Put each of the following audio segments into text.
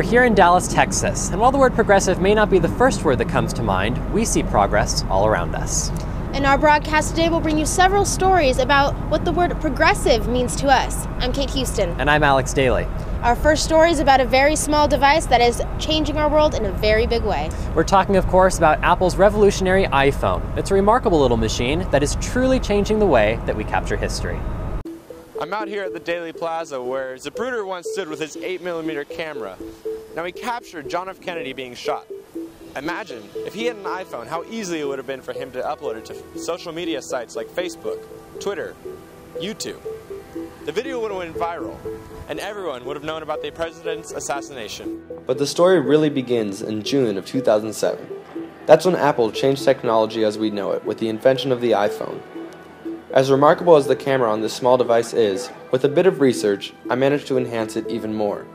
We're here in Dallas, Texas, and while the word progressive may not be the first word that comes to mind, we see progress all around us. In our broadcast today, we'll bring you several stories about what the word progressive means to us. I'm Kate Houston. And I'm Alex Daly. Our first story is about a very small device that is changing our world in a very big way. We're talking, of course, about Apple's revolutionary iPhone. It's a remarkable little machine that is truly changing the way that we capture history. I'm out here at the Daly Plaza where Zapruder once stood with his 8mm camera. Now he captured John F. Kennedy being shot. Imagine, if he had an iPhone, how easy it would have been for him to upload it to social media sites like Facebook, Twitter, YouTube. The video would have went viral, and everyone would have known about the president's assassination. But the story really begins in June of 2007. That's when Apple changed technology as we know it with the invention of the iPhone. As remarkable as the camera on this small device is, with a bit of research, I managed to enhance it even more.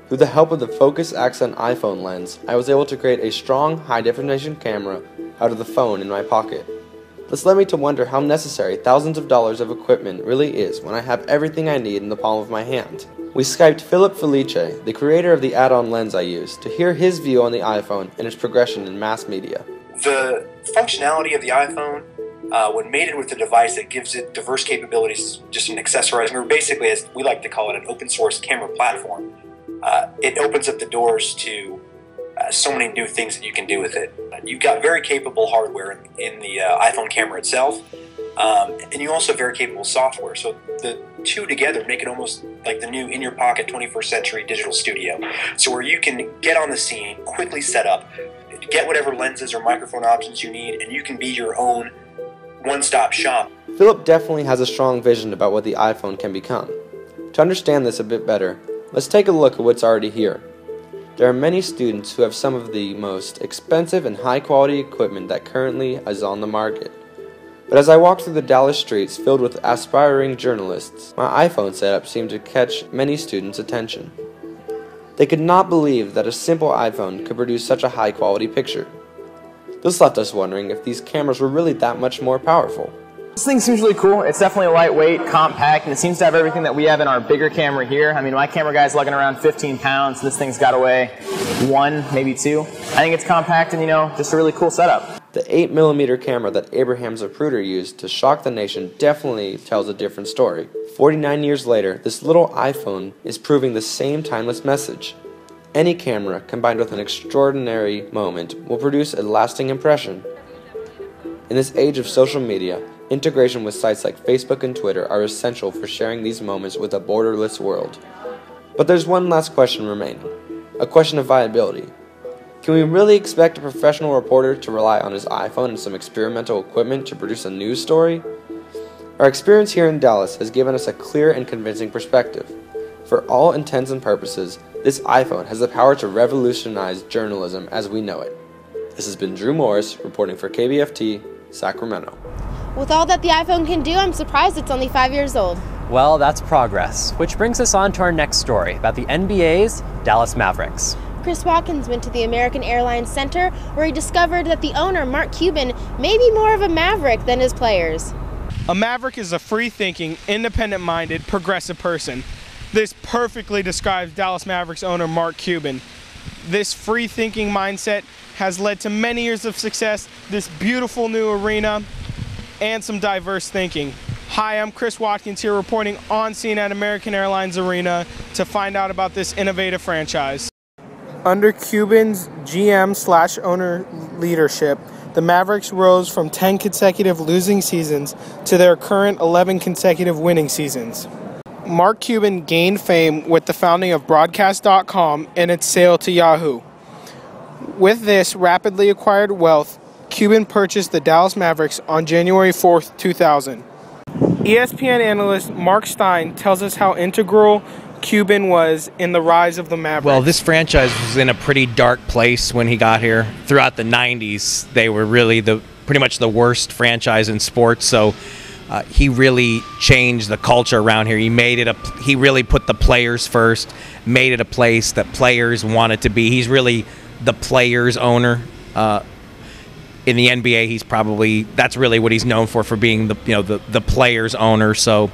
Through the help of the Focus Accent iPhone lens, I was able to create a strong, high-definition camera out of the phone in my pocket. This led me to wonder how necessary thousands of dollars of equipment really is when I have everything I need in the palm of my hand. We Skyped Philip Felice, the creator of the add-on lens I use, to hear his view on the iPhone and its progression in mass media. The functionality of the iPhone, when mated with a device that gives it diverse capabilities, just an accessorizing, or basically, as we like to call it, an open source camera platform, it opens up the doors to so many new things that you can do with it. You've got very capable hardware in the iPhone camera itself, and you also have very capable software. So the two together make it almost like the new in-your-pocket 21st century digital studio. So where you can get on the scene, quickly set up, get whatever lenses or microphone options you need, and you can be your own one-stop shop. Philip definitely has a strong vision about what the iPhone can become. To understand this a bit better, let's take a look at what's already here. There are many students who have some of the most expensive and high-quality equipment that currently is on the market. But as I walked through the Dallas streets filled with aspiring journalists, my iPhone setup seemed to catch many students' attention. They could not believe that a simple iPhone could produce such a high-quality picture. This left us wondering if these cameras were really that much more powerful. This thing seems really cool. It's definitely lightweight, compact, and it seems to have everything that we have in our bigger camera here. I mean, my camera guy's lugging around 15 pounds. This thing's got to weigh 1, maybe 2. I think it's compact and, just a really cool setup. The 8mm camera that Abraham Zapruder used to shock the nation definitely tells a different story. 49 years later, this little iPhone is proving the same timeless message. Any camera, combined with an extraordinary moment, will produce a lasting impression. In this age of social media, integration with sites like Facebook and Twitter are essential for sharing these moments with a borderless world. But there's one last question remaining, a question of viability. Can we really expect a professional reporter to rely on his iPhone and some experimental equipment to produce a news story? Our experience here in Dallas has given us a clear and convincing perspective. For all intents and purposes, this iPhone has the power to revolutionize journalism as we know it. This has been Drew Morris reporting for KBFT, Sacramento. With all that the iPhone can do, I'm surprised it's only 5 years old. Well, that's progress, which brings us on to our next story about the NBA's Dallas Mavericks. Chris Watkins went to the American Airlines Center where he discovered that the owner, Mark Cuban, may be more of a maverick than his players. A maverick is a free-thinking, independent-minded, progressive person. This perfectly describes Dallas Mavericks owner Mark Cuban. This free-thinking mindset has led to many years of success, this beautiful new arena, and some diverse thinking. Hi, I'm Chris Watkins here reporting on scene at American Airlines Arena to find out about this innovative franchise. Under Cuban's GM/owner leadership, the Mavericks rose from 10 consecutive losing seasons to their current 11 consecutive winning seasons. Mark Cuban gained fame with the founding of Broadcast.com and its sale to Yahoo. With this rapidly acquired wealth, Cuban purchased the Dallas Mavericks on January 4th, 2000. ESPN analyst Mark Stein tells us how integral Cuban was in the rise of the Mavericks. Well, this franchise was in a pretty dark place when he got here. Throughout the 90s, they were really pretty much the worst franchise in sports, so he really changed the culture around here. He really put the players first, made it a place that players wanted to be. He's really the players' owner. In the NBA, that's really what he's known for being the players' owner. So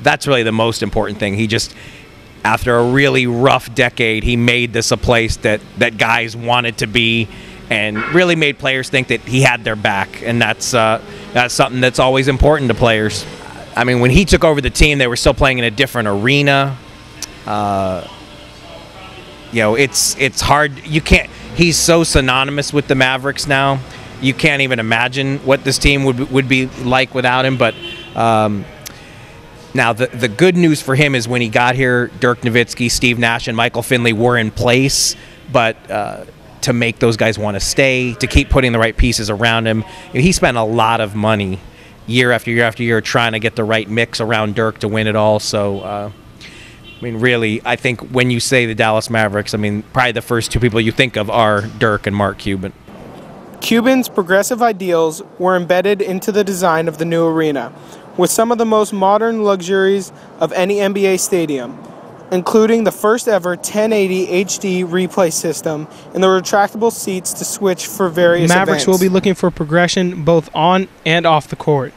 that's really the most important thing. after a really rough decade, he made this a place that guys wanted to be, and really made players think that he had their back, and that's something that's always important to players. I mean, when he took over the team, they were still playing in a different arena. You know, it's hard. You can't. He's so synonymous with the Mavericks now. You can't even imagine what this team would be like without him. But now the good news for him is when he got here, Dirk Nowitzki, Steve Nash, and Michael Finley were in place. But to make those guys want to stay, to keep putting the right pieces around him, he spent a lot of money year after year after year trying to get the right mix around Dirk to win it all. So. I mean, really, I think when you say the Dallas Mavericks, I mean, probably the first two people you think of are Dirk and Mark Cuban. Cuban's progressive ideals were embedded into the design of the new arena, with some of the most modern luxuries of any NBA stadium, including the first ever 1080 HD replay system and the retractable seats to switch for various Mavericks events. Will be looking for progression both on and off the court.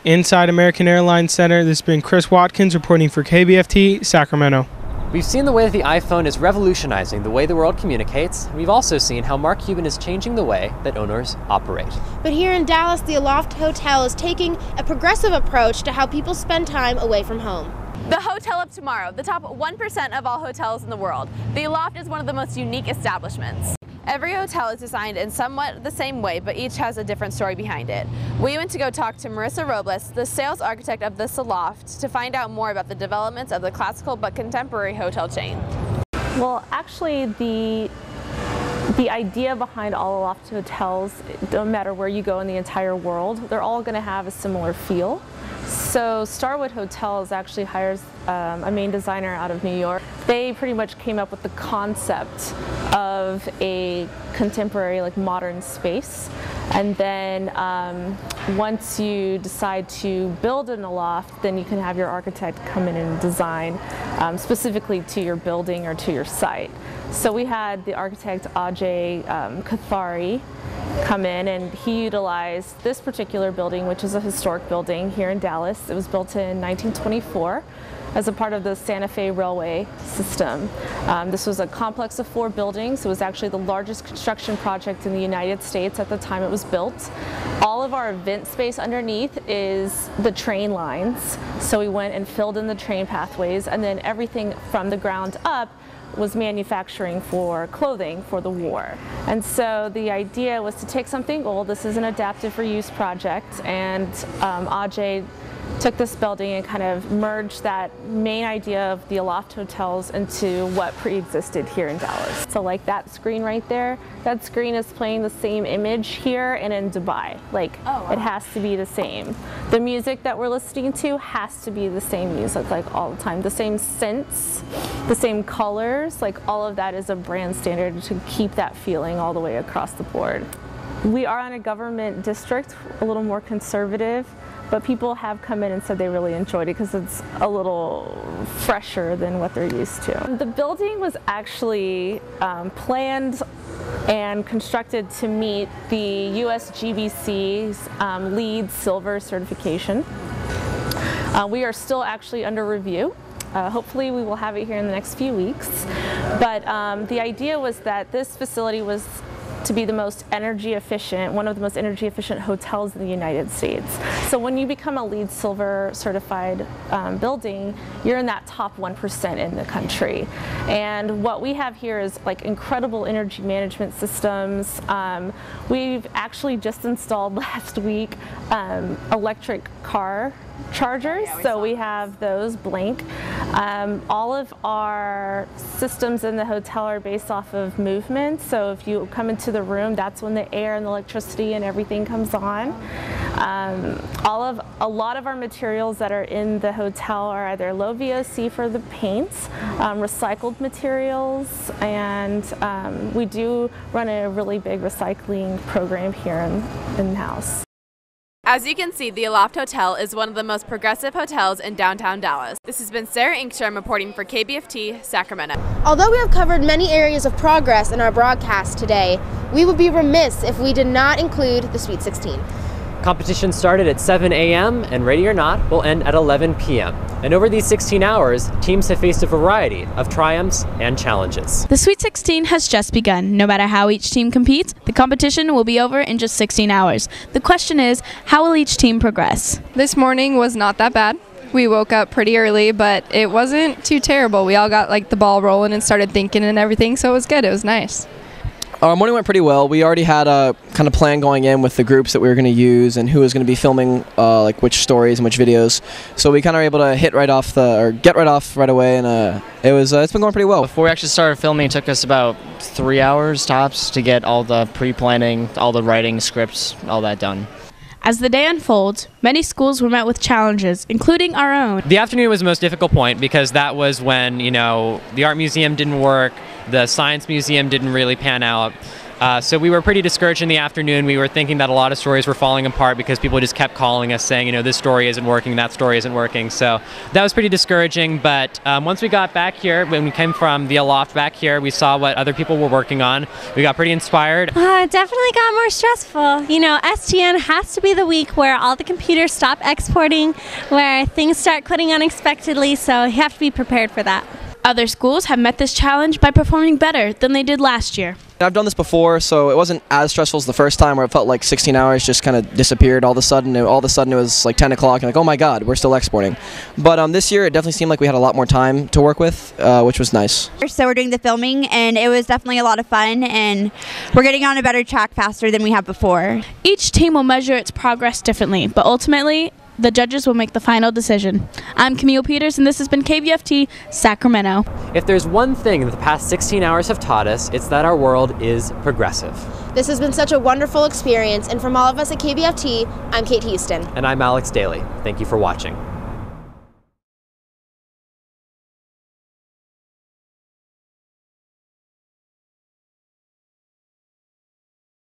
Inside American Airlines Center, this has been Chris Watkins reporting for KBFT, Sacramento. We've seen the way that the iPhone is revolutionizing the way the world communicates. We've also seen how Mark Cuban is changing the way that owners operate. But here in Dallas, the Aloft Hotel is taking a progressive approach to how people spend time away from home. The Hotel of Tomorrow, the top 1% of all hotels in the world. The Aloft is one of the most unique establishments. Every hotel is designed in somewhat the same way, but each has a different story behind it. We went to go talk to Marissa Robles, the sales architect of this Aloft, to find out more about the developments of the classical but contemporary hotel chain. Well, actually, the idea behind all Aloft hotels, no matter where you go in the entire world, they're all going to have a similar feel. So Starwood Hotels actually hires a main designer out of New York. They pretty much came up with the concept of a contemporary, like modern space. And then once you decide to build an Aloft, then you can have your architect come in and design specifically to your building or to your site. So we had the architect Ajay Kathari come in, and he utilized this particular building, which is a historic building here in Dallas. It was built in 1924 as a part of the Santa Fe Railway system. This was a complex of 4 buildings. It was actually the largest construction project in the United States at the time it was built. All of our event space underneath is the train lines. So we went and filled in the train pathways, and then everything from the ground up was manufacturing for clothing for the war. And so the idea was to take something old, this is an adaptive reuse project, and Ajay took this building and kind of merged that main idea of the Aloft hotels into what pre-existed here in Dallas. So like that screen right there, that screen is playing the same image here and in Dubai. Like, oh, wow. It has to be the same. The music that we're listening to has to be the same music, like all the time. The same scents, the same colors, like all of that is a brand standard to keep that feeling all the way across the board. We are in a government district, a little more conservative, but people have come in and said they really enjoyed it because it's a little fresher than what they're used to. The building was actually planned and constructed to meet the USGBC's LEED Silver certification. We are still actually under review. Hopefully we will have it here in the next few weeks. But the idea was that this facility was to be the most energy efficient, one of the most energy efficient hotels in the United States. So when you become a LEED Silver certified building, you're in that top 1% in the country. And what we have here is like incredible energy management systems. We've actually just installed last week electric car chargers, so we have those Blink. All of our systems in the hotel are based off of movement, so if you come into the room, that's when the air and the electricity and everything comes on. A lot of our materials that are in the hotel are either low VOC for the paints, recycled materials, and we do run a really big recycling program here in-house. As you can see, the Aloft Hotel is one of the most progressive hotels in downtown Dallas. This has been Sarah Engstrom reporting for KBFT, Sacramento. Although we have covered many areas of progress in our broadcast today, we would be remiss if we did not include the Sweet 16. Competition started at 7 a.m. and Ready or Not will end at 11 p.m. And over these 16 hours, teams have faced a variety of triumphs and challenges. The Sweet 16 has just begun. No matter how each team competes, the competition will be over in just 16 hours. The question is, how will each team progress? This morning was not that bad. We woke up pretty early, but it wasn't too terrible. We all got like the ball rolling and started thinking and everything, so it was good. It was nice. Our morning went pretty well. We already had a kind of plan going in with the groups that we were going to use and who was going to be filming like which stories and which videos. So we kind of were able to get right off right away, and it's been going pretty well. Before we actually started filming, it took us about 3 hours tops to get all the pre-planning, all the writing, scripts, all that done. As the day unfolds, many schools were met with challenges, including our own. The afternoon was the most difficult point because that was when, the art museum didn't work, the science museum didn't really pan out. So we were pretty discouraged in the afternoon. We were thinking that a lot of stories were falling apart because people just kept calling us saying, this story isn't working, that story isn't working. So that was pretty discouraging. But once we got back here, when we came from the Aloft back here, we saw what other people were working on. We got pretty inspired. It definitely got more stressful. STN has to be the week where all the computers stop exporting, where things start quitting unexpectedly, so you have to be prepared for that. Other schools have met this challenge by performing better than they did last year. I've done this before, so it wasn't as stressful as the first time where it felt like 16 hours just kind of disappeared all of a sudden. All of a sudden it was like 10 o'clock and like, oh my God, we're still exporting. But this year it definitely seemed like we had a lot more time to work with, which was nice. So we're doing the filming, and it was definitely a lot of fun, and we're getting on a better track faster than we have before. Each team will measure its progress differently, but ultimately, the judges will make the final decision. I'm Camille Peters, and this has been KBFT Sacramento. If there's one thing that the past 16 hours have taught us, it's that our world is progressive. This has been such a wonderful experience, and from all of us at KBFT, I'm Kate Houston. And I'm Alex Daly. Thank you for watching.